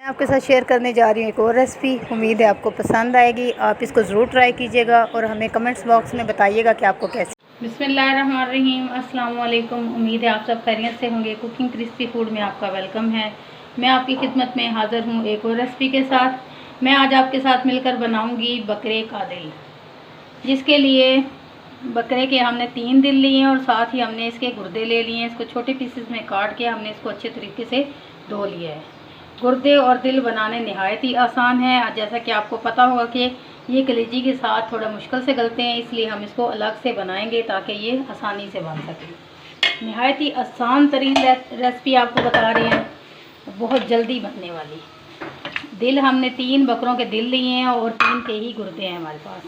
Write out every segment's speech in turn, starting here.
आपके साथ शेयर करने जा रही हूँ एक और रेसिपी। उम्मीद है आपको पसंद आएगी। आप इसको ज़रूर ट्राई कीजिएगा और हमें कमेंट्स बॉक्स में बताइएगा कि आपको कैसे। बिस्मिल्लाहिर्रहमानिर्रहीम, अस्सलाम वालेकुम। उम्मीद है आप सब खैरियत से होंगे। कुकिंग क्रिस्पी फूड में आपका वेलकम है। मैं आपकी खिदमत में हाज़िर हूँ एक और रेसिपी के साथ। मैं आज आपके साथ मिलकर बनाऊँगी बकरे का दिल, जिसके लिए बकरे के हमने 3 दिल लिए हैं और साथ ही हमने इसके गुर्दे ले लिए हैं। इसको छोटे पीसेस में काट के हमने इसको अच्छे तरीके से धो लिया है। गुर्दे और दिल बनाने नहायत ही आसान है। जैसा कि आपको पता होगा कि ये कलेजी के साथ थोड़ा मुश्किल से गलते हैं, इसलिए हम इसको अलग से बनाएंगे ताकि ये आसानी से बन सके। नहायत ही आसान तरीन रेसिपी आपको बता रहे हैं, बहुत जल्दी बनने वाली। दिल हमने 3 बकरों के दिल लिए हैं और 3 के ही गुर्दे हैं हमारे पास।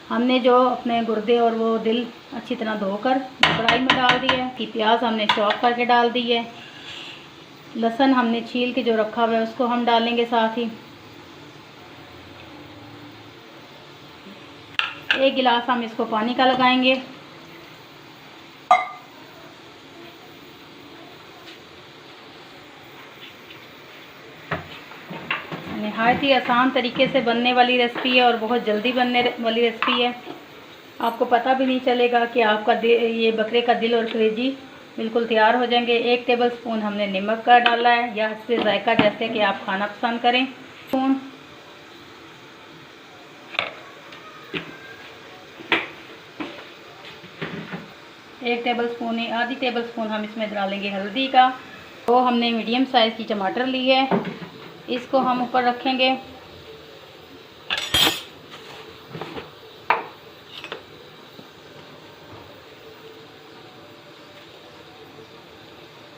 हमने जो अपने गुर्दे और वो दिल अच्छी तरह धोकर कढ़ाई में डाल दिया है कि प्याज हमने चॉप करके डाल दी है। लहसुन हमने छील के जो रखा हुआ है उसको हम डालेंगे साथ ही। 1 गिलास हम इसको पानी का लगाएंगे। नहायत ही आसान तरीके से बनने वाली रेसिपी है और बहुत जल्दी बनने वाली रेसिपी है। आपको पता भी नहीं चलेगा कि आपका ये बकरे का दिल और कलेजी बिल्कुल तैयार हो जाएंगे। 1 टेबलस्पून हमने नमक का डाला है, या इससे जायका जैसे कि आप खाना पसंद करें। स्पून 1 टेबलस्पून, आधी टेबलस्पून हम इसमें डालेंगे हल्दी का। तो हमने मीडियम साइज़ की टमाटर ली है, इसको हम ऊपर रखेंगे।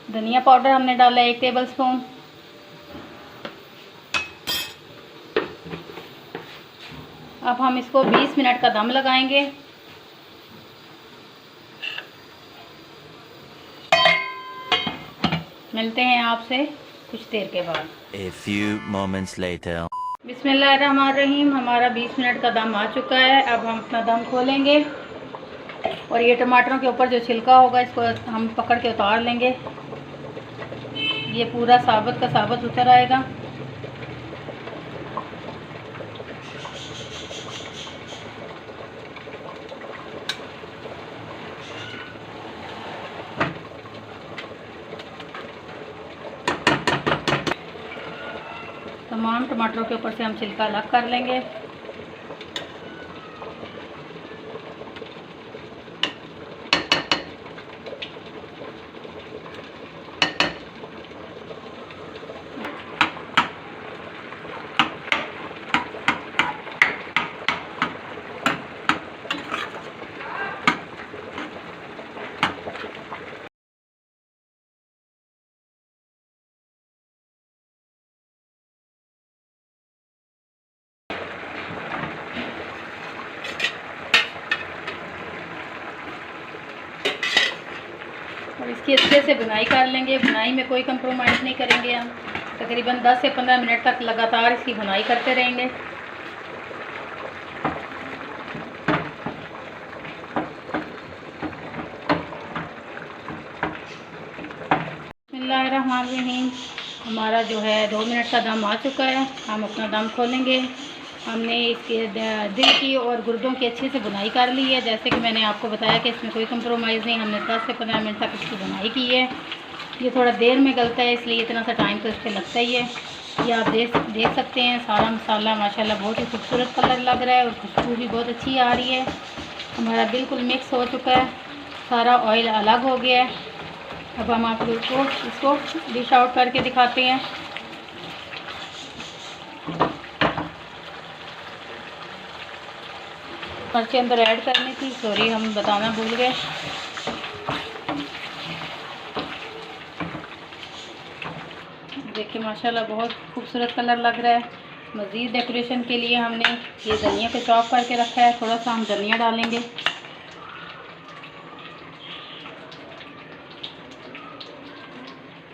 धनिया पाउडर हमने डाला है 1 टेबलस्पून। अब हम इसको 20 मिनट का दम लगाएंगे। मिलते हैं आपसे कुछ देर के बाद। A few moments later. बिस्मिल्लाहिर्रहमानिर्रहीम, हमारा 20 मिनट का दम आ चुका है। अब हम अपना दम खोलेंगे और ये टमाटरों के ऊपर जो छिलका होगा इसको हम पकड़ के उतार लेंगे। ये पूरा साबुत का साबुत उतर आएगा। तमाम टमाटरों के ऊपर से हम छिलका अलग कर लेंगे। और इसकी अच्छे से बुनाई कर लेंगे। बुनाई में कोई कंप्रोमाइज़ नहीं करेंगे। हम तकरीबन 10 से 15 मिनट तक लगातार इसकी बुनाई करते रहेंगे। बिस्मिल्लाहिर्रहमानिर्रहीम, हमारा जो है 2 मिनट का दम आ चुका है। हम अपना दम खोलेंगे। हमने इसके दिल की और गुर्दों की अच्छे से बुनाई कर ली है। जैसे कि मैंने आपको बताया कि इसमें कोई कंप्रोमाइज़ नहीं। हमने 10 से 15 मिनट तक इसकी बुनाई की है। ये थोड़ा देर में गलता है, इसलिए इतना सा टाइम तो इस पर लगता ही है। ये आप देख सकते हैं सारा मसाला माशाल्लाह बहुत ही खूबसूरत कलर लग रहा है और खुशबू भी बहुत अच्छी आ रही है। हमारा बिल्कुल मिक्स हो चुका है, सारा ऑयल अलग हो गया है। अब हम आप लोग को इसको डिश आउट करके दिखाते हैं। मिर्ची अंदर ऐड करनी थी, सॉरी हम बताना भूल गए। देखिए माशाल्लाह बहुत खूबसूरत कलर लग रहा है। मज़ीद डेकोरेशन के लिए हमने ये धनिया को चॉप करके रखा है। थोड़ा सा हम धनिया डालेंगे।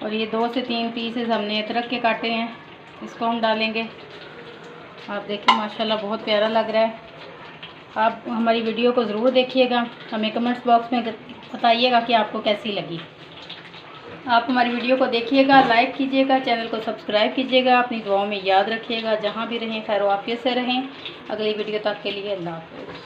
और ये 2 से 3 पीसेस हमने अदरक के काटे हैं, इसको हम डालेंगे। आप देखिए माशाल्लाह बहुत प्यारा लग रहा है। आप हमारी वीडियो को ज़रूर देखिएगा, हमें कमेंट्स बॉक्स में बताइएगा कि आपको कैसी लगी। आप हमारी वीडियो को देखिएगा, लाइक कीजिएगा, चैनल को सब्सक्राइब कीजिएगा, अपनी दुआओं में याद रखिएगा। जहाँ भी रहें खैर आफियत से रहें। अगली वीडियो तक के लिए अल्लाह हाफ़िज़।